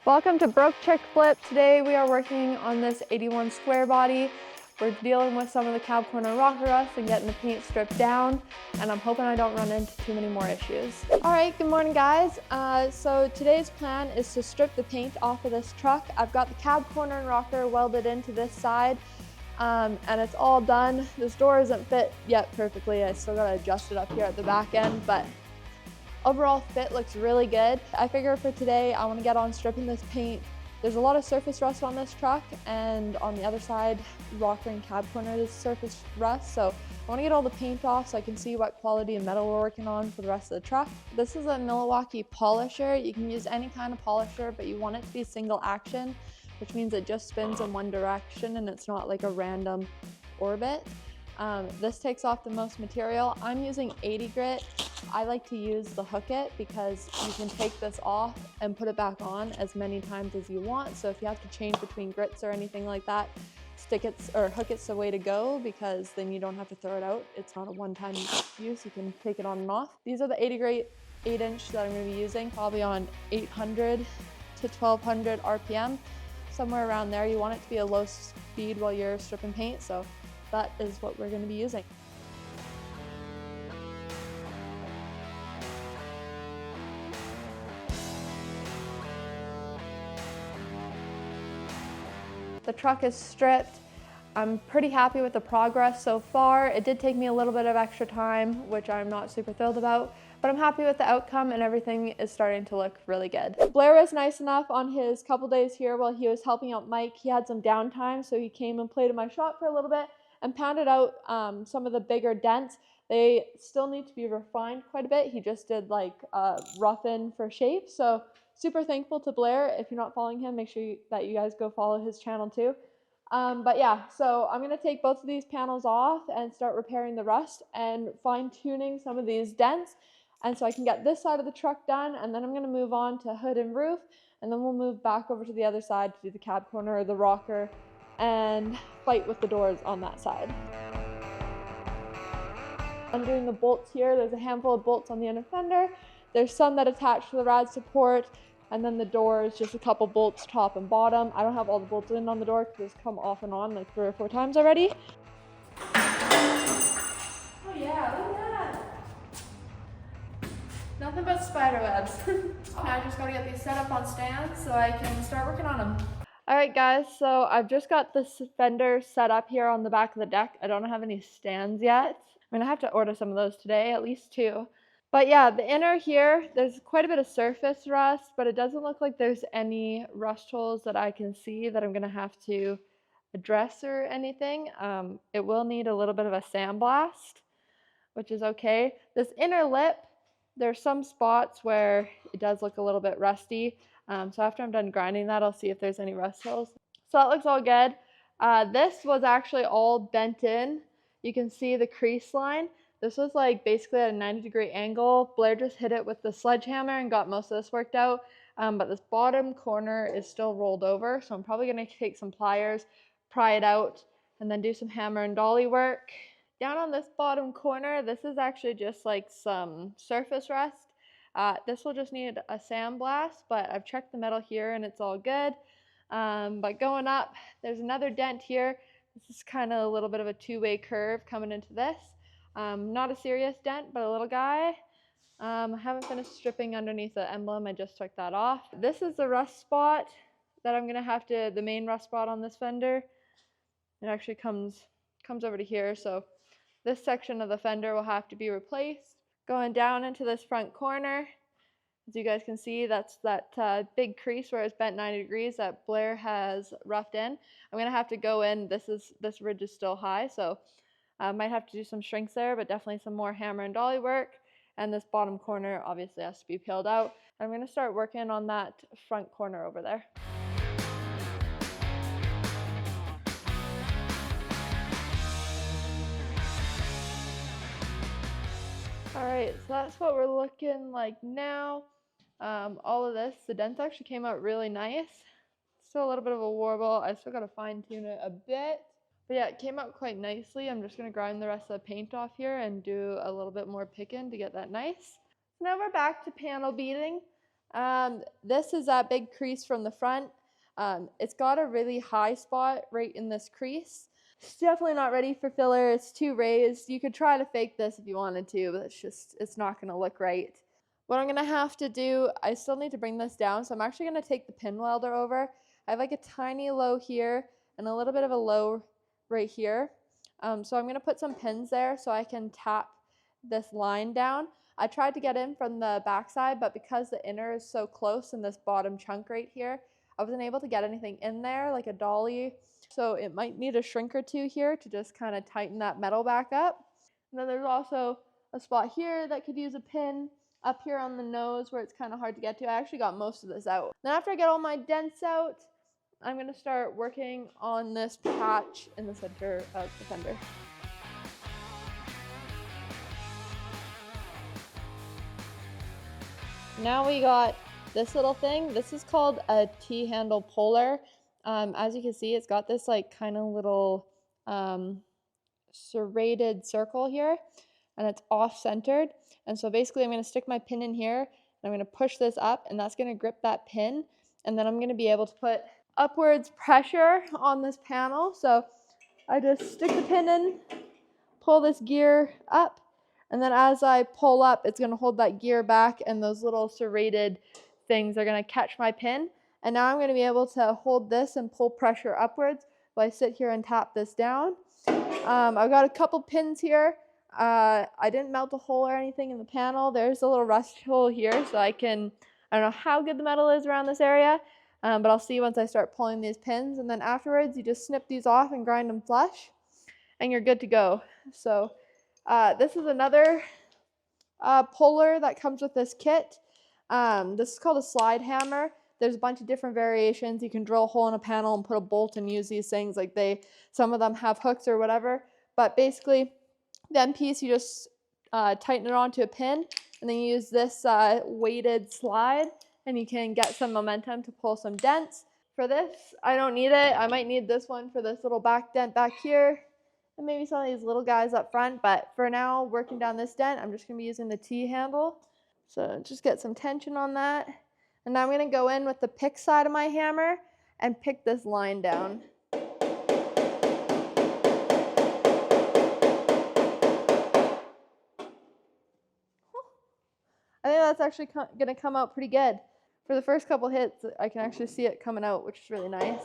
Welcome to Broke Chick Flip. Today we are working on this 81 square body. We're dealing with some of the cab corner rocker rust and getting the paint stripped down, and I'm hoping I don't run into too many more issues. All right, good morning guys. So today's plan is to strip the paint off of this truck. I've got the cab corner and rocker welded into this side, and it's all done. This door isn't fit yet perfectly. I still gotta adjust it up here at the back end, but overall fit looks really good. I figure for today, I want to get on stripping this paint. There's a lot of surface rust on this truck, and on the other side, rocker and cab corner, there's surface rust. So I want to get all the paint off so I can see what quality of metal we're working on for the rest of the truck. This is a Milwaukee polisher. You can use any kind of polisher, but you want it to be single action, which means it just spins in one direction and it's not like a random orbit. This takes off the most material. I'm using 80 grit. I like to use the hook it because you can take this off and put it back on as many times as you want. So if you have to change between grits or anything like that, stick it or hook it's the way to go, because then you don't have to throw it out. It's not a one-time use. You can take it on and off. These are the 80 grit 8-inch that I'm going to be using, probably on 800 to 1200 RPM, somewhere around there. You want it to be a low speed while you're stripping paint, so that is what we're going to be using. The truck is stripped. I'm pretty happy with the progress so far. It did take me a little bit of extra time, which I'm not super thrilled about, but I'm happy with the outcome and everything is starting to look really good. Blair was nice enough on his couple days here while he was helping out Mike. He had some downtime, so he came and played in my shop for a little bit and pounded out some of the bigger dents. They still need to be refined quite a bit. He just did like rough-in for shape, so super thankful to Blair. If you're not following him, make sure that you guys go follow his channel too. But yeah, so I'm going to take both of these panels off and start repairing the rust and fine-tuning some of these dents, and so I can get this side of the truck done, and then I'm going to move on to hood and roof, and then we'll move back over to the other side to do the cab corner or the rocker and fight with the doors on that side. Undoing the bolts here, there's a handful of bolts on the inner fender. There's some that attach to the rad support, and then the door is just a couple bolts top and bottom. I don't have all the bolts in on the door because it's come off and on like 3 or 4 times already. Oh yeah, look at that. Nothing but spider webs. Now I just gotta get these set up on stands so I can start working on them. Alright guys, so I've just got this fender set up here on the back of the deck. I don't have any stands yet. I'm gonna have to order some of those today, at least 2. But yeah, the inner here, there's quite a bit of surface rust, but it doesn't look like there's any rust holes that I can see that I'm gonna have to address or anything. It will need a little bit of a sandblast, which is okay. This inner lip, there's some spots where it does look a little bit rusty. So after I'm done grinding that, I'll see if there's any rust holes. So that looks all good. This was actually all bent in. You can see the crease line. This was like basically at a 90-degree angle. Blair just hit it with the sledgehammer and got most of this worked out. But this bottom corner is still rolled over. So I'm probably gonna take some pliers, pry it out, and then do some hammer and dolly work. Down on this bottom corner, this is actually just like some surface rust. This will just need a sandblast, but I've checked the metal here and it's all good. But going up, there's another dent here. This is kind of a little bit of a 2-way curve coming into this. Not a serious dent, but a little guy. I haven't finished stripping underneath the emblem. I just took that off. This is the rust spot that I'm gonna have to, the main rust spot on this fender. It actually comes over to here, so this section of the fender will have to be replaced. Going down into this front corner, as you guys can see, that's that big crease where it's bent 90 degrees that Blair has roughed in. I'm gonna have to go in. This ridge is still high, so I might have to do some shrinks there, but definitely some more hammer and dolly work. And this bottom corner obviously has to be peeled out. I'm gonna start working on that front corner over there. Alright, so that's what we're looking like now. All of this, the dents actually came out really nice. Still a little bit of a warble. I still gotta fine tune it a bit. But yeah, it came out quite nicely. I'm just gonna grind the rest of the paint off here and do a little bit more picking to get that nice. So now we're back to panel beating. This is that big crease from the front. It's got a really high spot right in this crease. It's definitely not ready for filler. It's too raised. You could try to fake this if you wanted to, but it's not going to look right. What I'm going to have to do, I still need to bring this down, so I'm actually going to take the pin welder over. I have like a tiny low here and a little bit of a low right here. So I'm going to put some pins there so I can tap this line down. I tried to get in from the backside, but because the inner is so close in this bottom chunk right here, I wasn't able to get anything in there like a dolly. So it might need a shrink or two here to just kind of tighten that metal back up. And then there's also a spot here that could use a pin up here on the nose where it's kind of hard to get to. I actually got most of this out. Then after I get all my dents out, I'm going to start working on this patch in the center of the fender. Now we got this little thing. This is called a T-handle puller. As you can see, it's got this like kind of little serrated circle here, and it's off-centered. And so basically I'm going to stick my pin in here, and I'm going to push this up, and that's going to grip that pin. And then I'm going to be able to put upwards pressure on this panel. So I just stick the pin in, pull this gear up, and then as I pull up, it's going to hold that gear back, and those little serrated things are going to catch my pin. And now I'm going to be able to hold this and pull pressure upwards while I sit here and tap this down. I've got a couple pins here. I didn't melt a hole or anything in the panel. There's a little rust hole here, so I don't know how good the metal is around this area, but I'll see once I start pulling these pins. And then afterwards, you just snip these off and grind them flush, and you're good to go. So this is another puller that comes with this kit. This is called a slide hammer. There's a bunch of different variations. You can drill a hole in a panel and put a bolt and use these things. Like some of them have hooks or whatever. But basically, the end piece, you just tighten it onto a pin, and then you use this weighted slide, and you can get some momentum to pull some dents. For this, I don't need it. I might need this one for this little back dent back here, and maybe some of these little guys up front. But for now, working down this dent, I'm just going to be using the T-handle. So just get some tension on that. And now I'm going to go in with the pick side of my hammer and pick this line down. I think that's actually going to come out pretty good. For the first couple hits, I can actually see it coming out, which is really nice.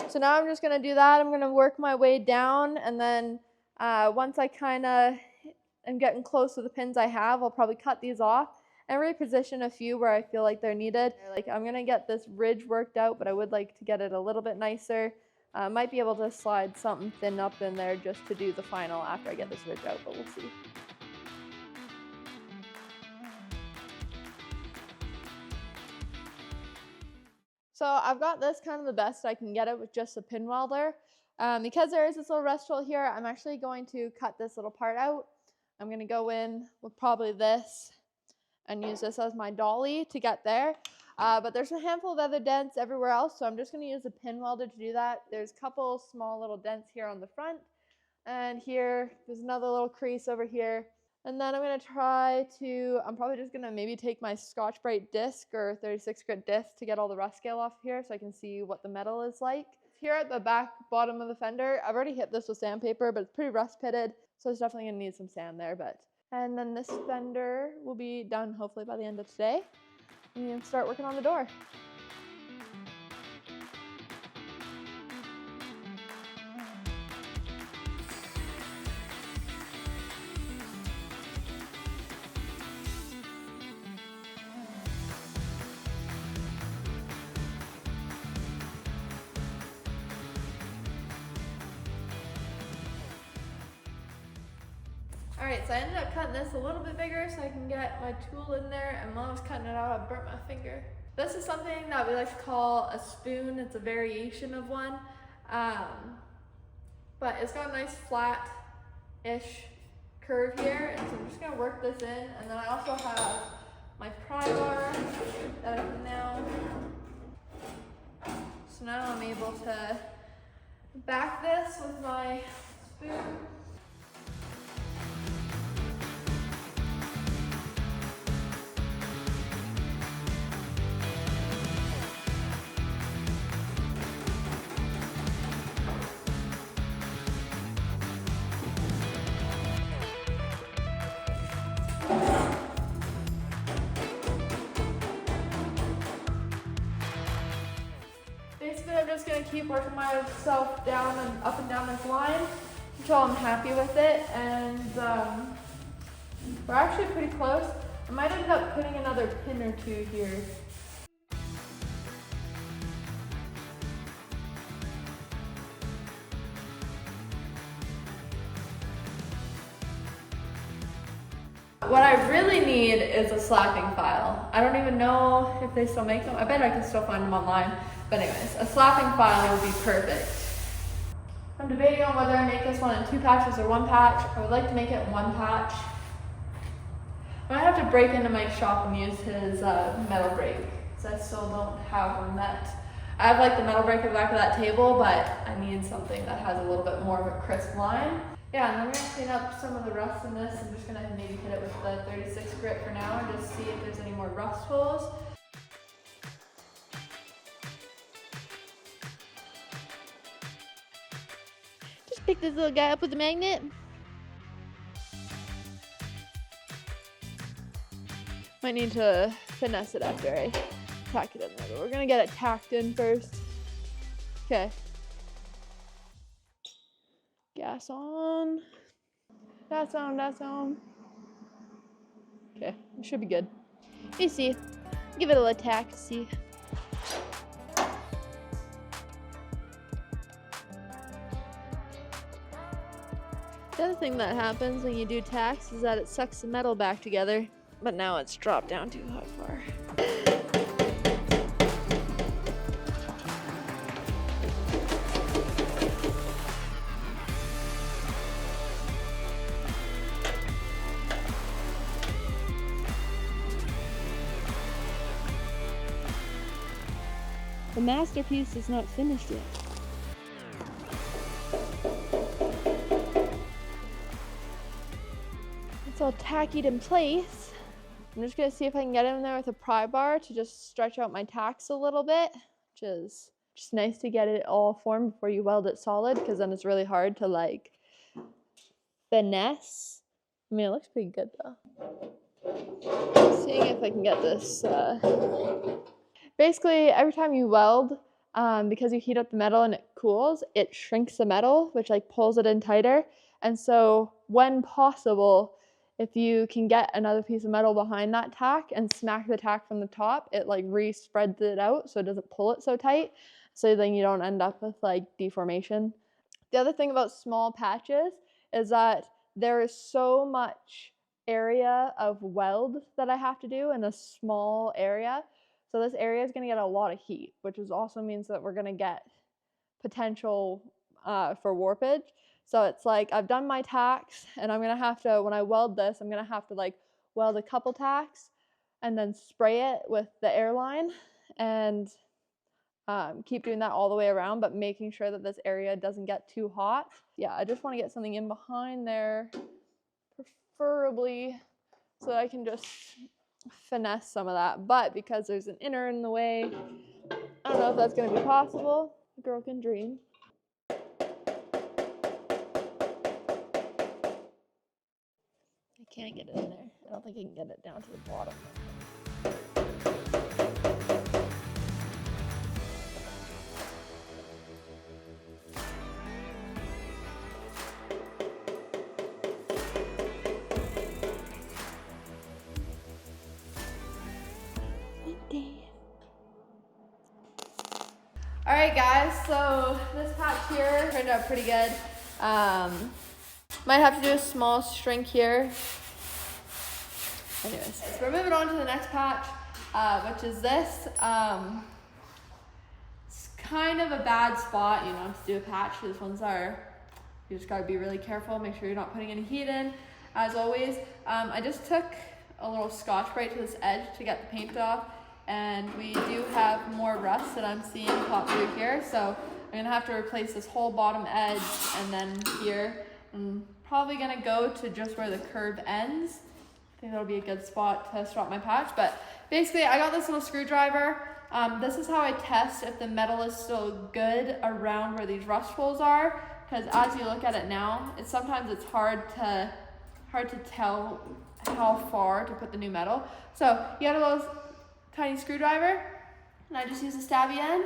So now I'm just going to do that. I'm going to work my way down, and then once I kind of am getting close to the pins I have, I'll probably cut these off and reposition a few where I feel like they're needed. Like I'm going to get this ridge worked out, but I would like to get it a little bit nicer. Might be able to slide something thin up in there just to do the final after I get this ridge out, but we'll see. So I've got this kind of the best I can get it with just a pin welder. Because there is this little rust hole here, I'm actually going to cut this little part out. I'm going to go in with probably this and use this as my dolly to get there. But there's a handful of other dents everywhere else, so I'm just going to use a pin welder to do that. There's a couple small little dents here on the front, and here there's another little crease over here. And then I'm going to I'm probably just going to maybe take my Scotch-Brite disc or 36 grit disc to get all the rust scale off here so I can see what the metal is like. Here at the back bottom of the fender, I've already hit this with sandpaper, but it's pretty rust pitted, so it's definitely going to need some sand there. And then this fender will be done hopefully by the end of today. And you can start working on the door. Alright, so I ended up cutting this a little bit bigger so I can get my tool in there, and while I was cutting it out, I burnt my finger. This is something that we like to call a spoon. It's a variation of one, but it's got a nice flat-ish curve here, and so I'm just going to work this in. And then I also have my pry bar that I can now, so now I'm able to back this with my spoon. I'm just gonna keep working myself down and up and down this line until I'm happy with it. And we're actually pretty close. I might end up putting another pin or two here. What I really need is a slapping file. I don't even know if they still make them. I bet I can still find them online. But anyways, a slapping file would be perfect. I'm debating on whether I make this one in 2 patches or 1 patch. I would like to make it in 1 patch. I might have to break into Mike's shop and use his metal brake, because I still don't have one that. I have like the metal brake at the back of that table, but I need something that has a little bit more of a crisp line. Yeah, and I'm gonna clean up some of the rust in this. I'm just gonna maybe hit it with the 36 grit for now and just see if there's any more rust holes. Just pick this little guy up with the magnet. Might need to finesse it after I tack it in there, but we're gonna get it tacked in first. Okay. Gas on. That's on, that's on. Okay, it should be good. You see, give it a little tack, see. The other thing that happens when you do tacks is that it sucks the metal back together, but now it's dropped down too far. The masterpiece is not finished yet. It's all tacked in place. I'm just gonna see if I can get in there with a pry bar to just stretch out my tacks a little bit, which is just nice to get it all formed before you weld it solid, because then it's really hard to like finesse. I mean, it looks pretty good though. Seeing if I can get this. Basically, every time you weld, because you heat up the metal and it cools, it shrinks the metal, which like pulls it in tighter. And so when possible, if you can get another piece of metal behind that tack and smack the tack from the top, it like re-spreads it out so it doesn't pull it so tight. So then you don't end up with like deformation. The other thing about small patches is that there is so much area of weld that I have to do in a small area. So this area is going to get a lot of heat, which also means that we're going to get potential for warpage. So it's like I've done my tacks, and I'm going to have to, when I weld this, I'm going to have to like weld a couple tacks and then spray it with the airline and keep doing that all the way around, but making sure that this area doesn't get too hot. Yeah, I just want to get something in behind there, preferably so that I can just finesse some of that. But because there's an inner in the way, I don't know if that's going to be possible. A girl can dream. I can't get it in there. I don't think I can get it down to the bottom. Alright guys, so this patch here turned out pretty good. Might have to do a small shrink here. Anyways, so we're moving on to the next patch, which is this. It's kind of a bad spot, you know, to do a patch. These ones are, you just gotta be really careful, make sure you're not putting any heat in, as always. I just took a little Scotch-Brite to this edge to get the paint off. And we do have more rust that I'm seeing pop through here. So I'm gonna have to replace this whole bottom edge and then here. I'm probably gonna go to just where the curve ends. I think that'll be a good spot to swap my patch. But basically I got this little screwdriver. This is how I test if the metal is still good around where these rust holes are. Because as you look at it now, sometimes it's hard to tell how far to put the new metal. So you got a little tiny screwdriver, and I just use a stabby end,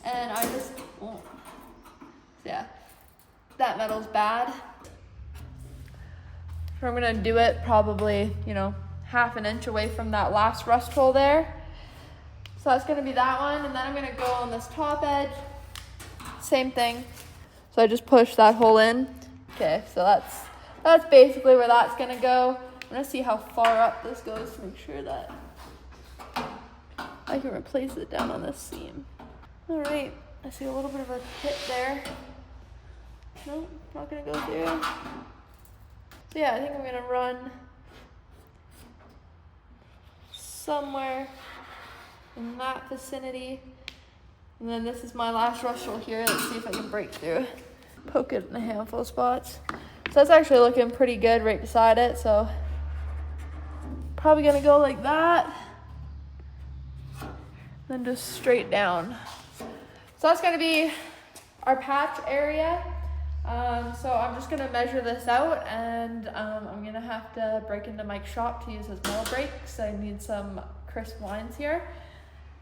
and I just won't. Yeah, that metal's bad. So I'm gonna do it probably, you know, half an inch away from that last rust hole there. So that's gonna be that one, and then I'm gonna go on this top edge, same thing. So I just push that hole in. Okay, so that's basically where that's gonna go. I'm gonna see how far up this goes to make sure that I can replace it down on this seam. All right, I see a little bit of a pit there. Nope, not gonna go through. So yeah, I think I'm gonna run somewhere in that vicinity. And then this is my last rust hole here. Let's see if I can break through. Poke it in a handful of spots. So that's actually looking pretty good right beside it. So probably gonna go like that. Then just straight down. So that's gonna be our patch area. So I'm just gonna measure this out, and I'm gonna have to break into Mike's shop to use his metal brakes. I need some crisp lines here.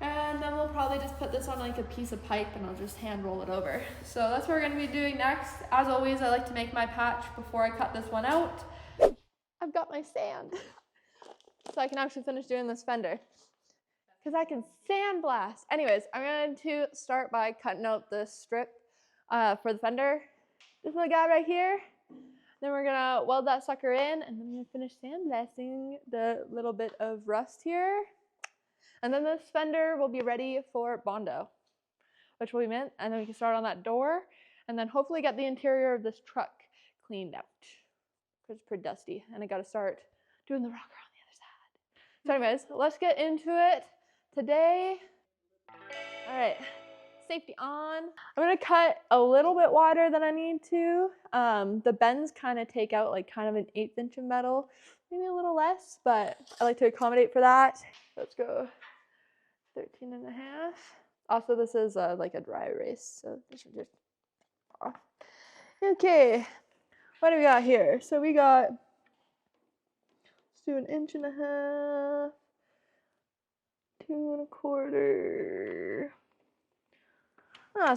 And then we'll probably just put this on like a piece of pipe and I'll just hand roll it over. So that's what we're gonna be doing next. As always, I like to make my patch before I cut this one out. I've got my sand. So I can actually finish doing this fender, because I can sandblast. Anyways, I'm going to start by cutting out this strip for the fender. This little guy right here. Then we're gonna weld that sucker in, and then I'm gonna finish sandblasting the little bit of rust here. And then this fender will be ready for bondo, which will be mint, and then we can start on that door, and then hopefully get the interior of this truck cleaned out, because it's pretty dusty, and I gotta start doing the rocker on the other side. So anyways, let's get into it today. All right, safety on. I'm gonna cut a little bit wider than I need to. The bends kind of take out like kind of an 1/8 inch of metal, maybe a little less, but I like to accommodate for that. Let's go 13.5. Also, this is like a dry erase, so this should just off. Okay, what do we got here? So we got, let's do 1.5 inches, 2 1/4.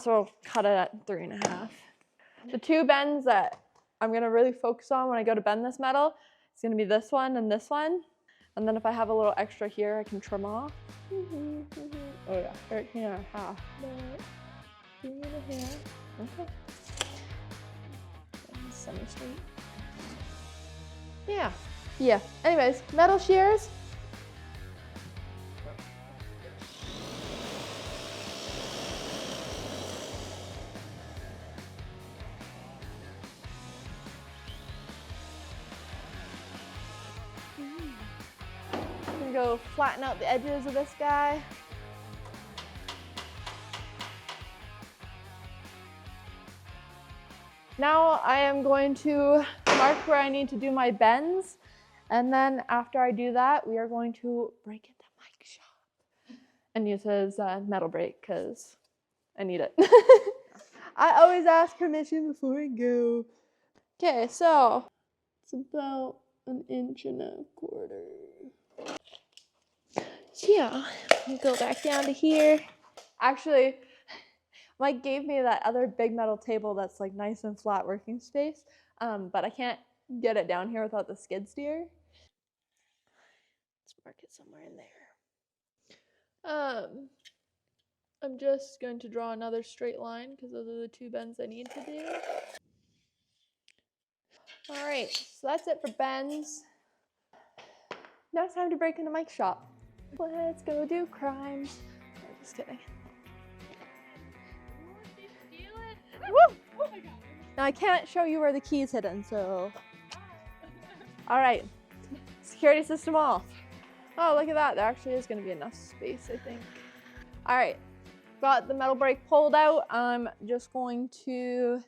So we'll cut it at 3.5. The two bends that I'm gonna really focus on when I go to bend this metal, it's gonna be this one and this one. And then if I have a little extra here, I can trim off. Oh yeah, 13.5. 3.5. Okay. Semi-straight. Yeah. Yeah. Anyways, metal shears. Go flatten out the edges of this guy. Now I am going to mark where I need to do my bends, and then after I do that, we are going to break into Mike's shop and use his metal brake because I need it. I always ask permission before I go. Okay, so it's about 1.25 inches. Yeah, go back down to here. Actually, Mike gave me that other big metal table that's like nice and flat working space, but I can't get it down here without the skid steer. Let's mark it somewhere in there. I'm just going to draw another straight line because those are the two bends I need to do. All right, so that's it for bends. Now it's time to break into Mike's shop. Let's go do crimes. I'm just kidding. Woo! Now I can't show you where the key's hidden, so. All right, security system off. Oh, look at that. There actually is going to be enough space, I think. All right, got the metal brake pulled out. I'm just going to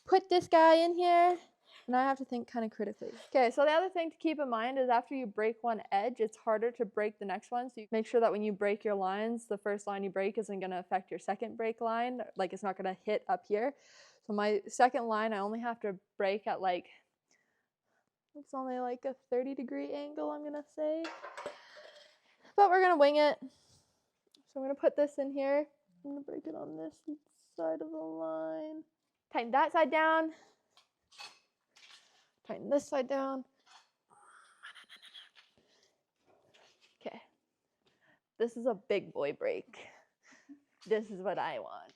put this guy in here. And I have to think kind of critically. Okay, so the other thing to keep in mind is after you break one edge, it's harder to break the next one. So you make sure that when you break your lines, the first line you break isn't gonna affect your second break line. Like it's not gonna hit up here. So my second line, I only have to break at like, it's only like a 30-degree angle, I'm gonna say. But we're gonna wing it. So I'm gonna put this in here. I'm gonna break it on this side of the line. Tighten that side down. Tighten this side down. Okay. This is a big boy break. This is what I want.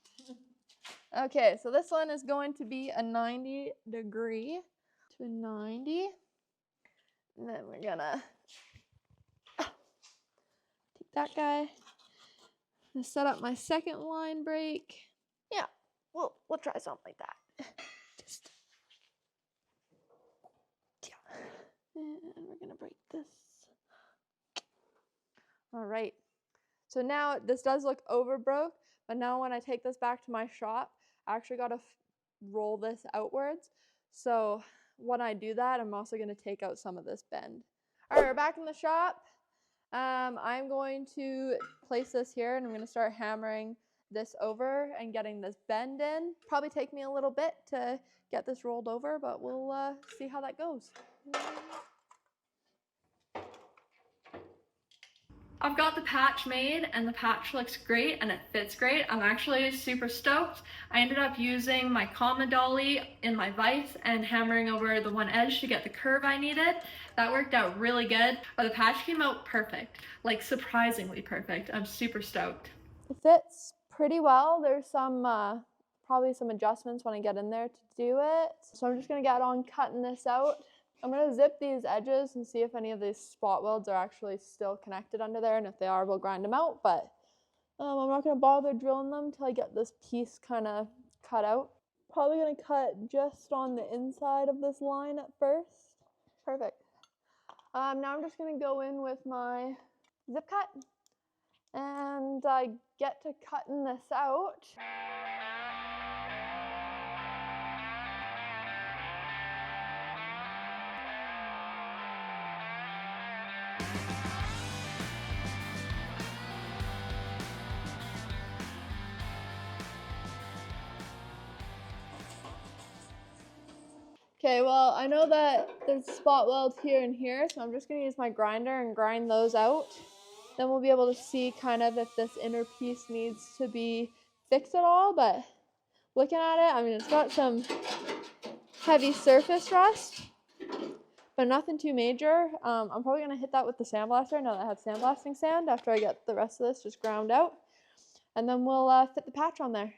Okay, so this one is going to be a 90 degree to 90. And then we're gonna take that guy. I'm gonna set up my second line break. Yeah, we'll try something like that. Just and we're gonna break this. All right. So now this does look overbroke, but now when I take this back to my shop, I actually got to roll this outwards. So when I do that, I'm also going to take out some of this bend. All right, we're back in the shop. I'm going to place this here and I'm going to start hammering this over and getting this bend in. Probably take me a little bit to get this rolled over, but we'll see how that goes. I've got the patch made and the patch looks great and it fits great. I'm actually super stoked. I ended up using my hammer-and-dolly in my vise and hammering over the one edge to get the curve I needed. That worked out really good, but the patch came out perfect, like surprisingly perfect. I'm super stoked. It fits pretty well. There's some probably some adjustments when I get in there to do it. So I'm just gonna get on cutting this out. I'm going to zip these edges and see if any of these spot welds are actually still connected under there, and if they are, we'll grind them out, but I'm not going to bother drilling them until I get this piece kind of cut out. Probably going to cut just on the inside of this line at first. Perfect. Now I'm just going to go in with my zip cut, and I get to cutting this out. Okay, well, I know that there's spot welds here and here, so I'm just going to use my grinder and grind those out. Then we'll be able to see kind of if this inner piece needs to be fixed at all, but looking at it, I mean, it's got some heavy surface rust, but nothing too major. I'm probably going to hit that with the sandblaster now that I have sandblasting sand after I get the rest of this just ground out. And then we'll fit the patch on there.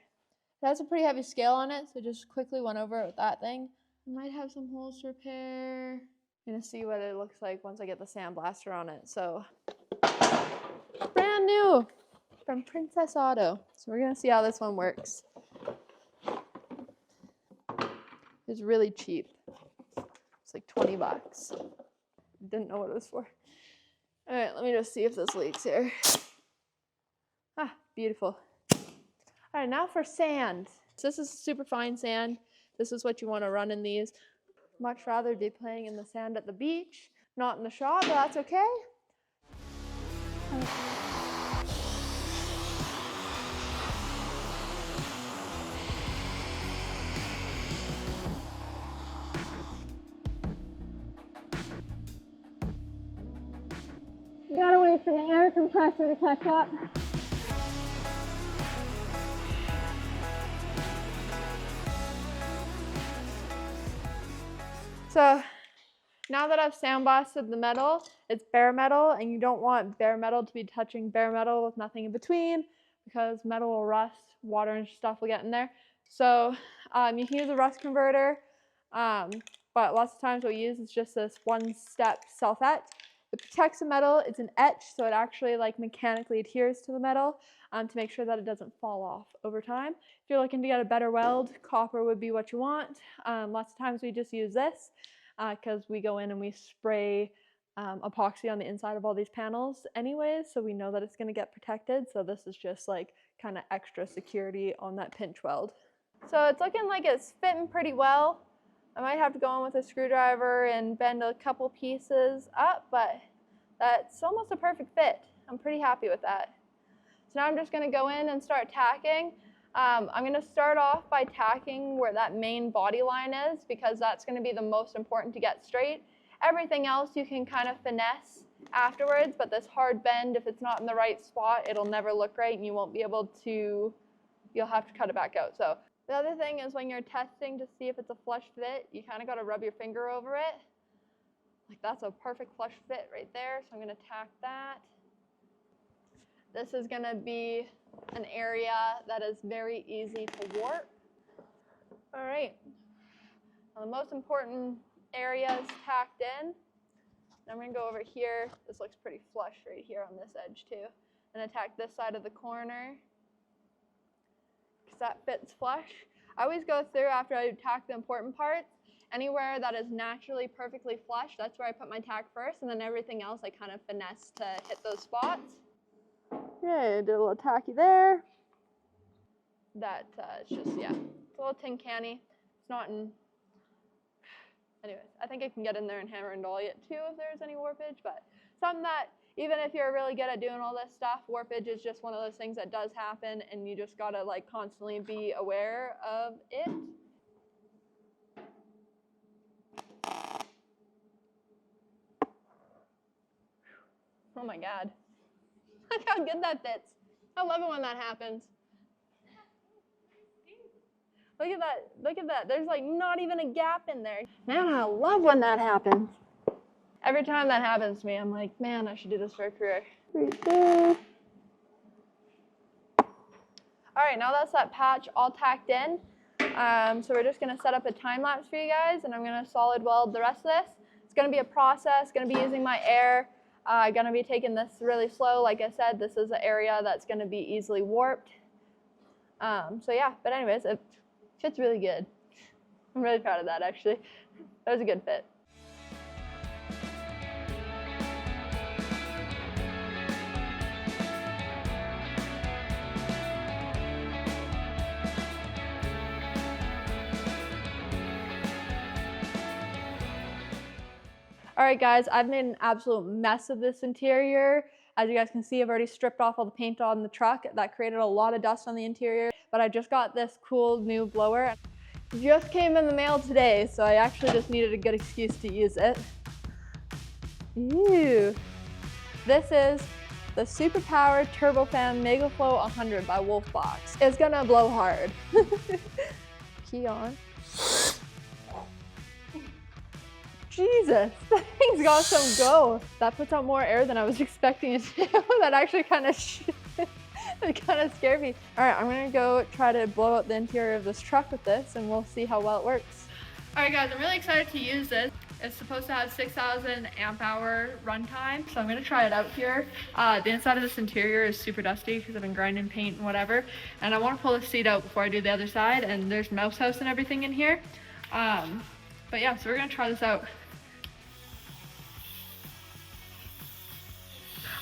It has a pretty heavy scale on it, so just quickly went over it with that thing. I might have some holes to repair. I'm gonna see what it looks like once I get the sandblaster on it. So, brand new from Princess Auto. So we're gonna see how this one works. It's really cheap. It's like 20 bucks. Didn't know what it was for. All right, let me just see if this leaks here. Ah, beautiful. All right, now for sand. So this is super fine sand. This is what you want to run in these. Much rather be playing in the sand at the beach, not in the shop, but that's okay. You gotta wait for the air compressor to catch up. So now that I've sandblasted the metal, it's bare metal, and you don't want bare metal to be touching bare metal with nothing in between because metal will rust, water and stuff will get in there. So you can use a rust converter, but lots of times what we use is just this one-step self-etch. It protects the metal, it's an etch, so it actually like mechanically adheres to the metal to make sure that it doesn't fall off over time. If you're looking to get a better weld, copper would be what you want. Lots of times we just use this because we go in and we spray epoxy on the inside of all these panels anyways, so we know that it's going to get protected. So this is just like kind of extra security on that pinch weld. So it's looking like it's fitting pretty well. I might have to go in with a screwdriver and bend a couple pieces up, but that's almost a perfect fit. I'm pretty happy with that. So now I'm just going to go in and start tacking. I'm going to start off by tacking where that main body line is because that's going to be the most important to get straight. Everything else you can kind of finesse afterwards, but this hard bend, if it's not in the right spot, it'll never look right and you won't be able to, you'll have to cut it back out. So the other thing is when you're testing to see if it's a flush fit, you kind of got to rub your finger over it. Like that's a perfect flush fit right there. So I'm going to tack that. This is going to be an area that is very easy to warp. All right. Now the most important area is tacked in. I'm going to go over here. This looks pretty flush right here on this edge too. And attack this side of the corner because that fits flush. I always go through after I tack the important parts. Anywhere that is naturally perfectly flush, that's where I put my tack first, and then everything else I kind of finesse to hit those spots. Okay, did a little tacky there. That it's just, yeah, it's a little tin canny. It's not in. Anyways, I think I can get in there and hammer and dolly it too if there's any warpage, but something that even if you're really good at doing all this stuff, warpage is just one of those things that does happen and you just gotta like constantly be aware of it. Oh my God. Look how good that fits. I love it when that happens. Look at that, look at that. There's like not even a gap in there. Man, I love when that happens. Every time that happens to me, I'm like, man, I should do this for a career. Right there. All right, now that's that patch all tacked in. So we're just gonna set up a time lapse for you guys and I'm gonna solid weld the rest of this. It's gonna be a process, gonna be using my air. Gonna be taking this really slow. Like I said, this is an area that's gonna be easily warped. So yeah, but anyways, it fits really good. I'm really proud of that actually. That was a good fit. All right guys, I've made an absolute mess of this interior. As you guys can see, I've already stripped off all the paint on the truck. That created a lot of dust on the interior, but I just got this cool new blower. It just came in the mail today, so I actually just needed a good excuse to use it. Ew. This is the Superpowered Turbofan Megaflow 100 by Wolfbox. It's gonna blow hard. Key on. Jesus, that thing's got some go. That puts out more air than I was expecting it to. That actually kind of scared me. All right, I'm gonna go try to blow out the interior of this truck with this and we'll see how well it works. All right guys, I'm really excited to use this. It's supposed to have 6,000 amp hour runtime, so I'm gonna try it out here. The inside of this interior is super dusty because I've been grinding paint and whatever. And I wanna pull the seat out before I do the other side, and there's mouse house and everything in here. But yeah, so we're gonna try this out.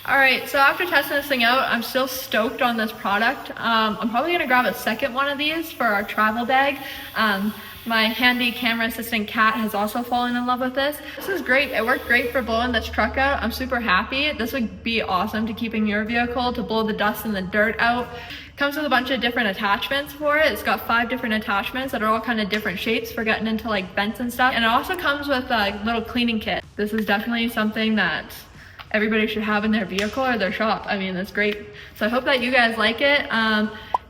All right, so after testing this thing out, I'm still stoked on this product. I'm probably gonna grab a second one of these for our travel bag. My handy camera assistant Kat has also fallen in love with this. This is great. It worked great for blowing this truck out. I'm super happy. This would be awesome to keep in your vehicle to blow the dust and the dirt out. It comes with a bunch of different attachments for it. It's got 5 different attachments that are all kind of different shapes for getting into like vents and stuff. And it also comes with a little cleaning kit. This is definitely something that everybody should have in their vehicle or their shop. I mean, that's great. So I hope that you guys like it.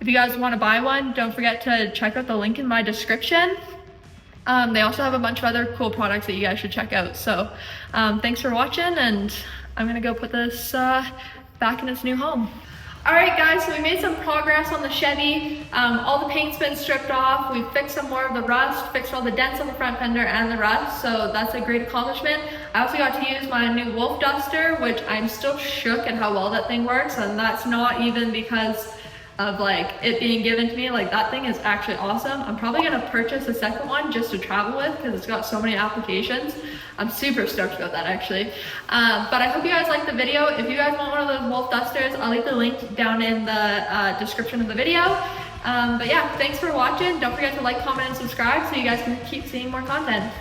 If you guys want to buy one, don't forget to check out the link in my description. They also have a bunch of other cool products that you guys should check out. So thanks for watching, and I'm gonna go put this back in its new home. All right guys, so we made some progress on the Chevy. All the paint's been stripped off. We fixed some more of the rust, fixed all the dents on the front fender and the rust, so that's a great accomplishment. I also got to use my new Wolf duster, which I'm still shook at how well that thing works, and that's not even because of like it being given to me. Like, that thing is actually awesome. I'm probably gonna purchase a second one just to travel with because it's got so many applications. I'm super stoked about that actually. But I hope you guys liked the video. If you guys want one of those Wolf dusters, I'll leave the link down in the description of the video. But yeah, thanks for watching. Don't forget to like, comment, and subscribe so you guys can keep seeing more content.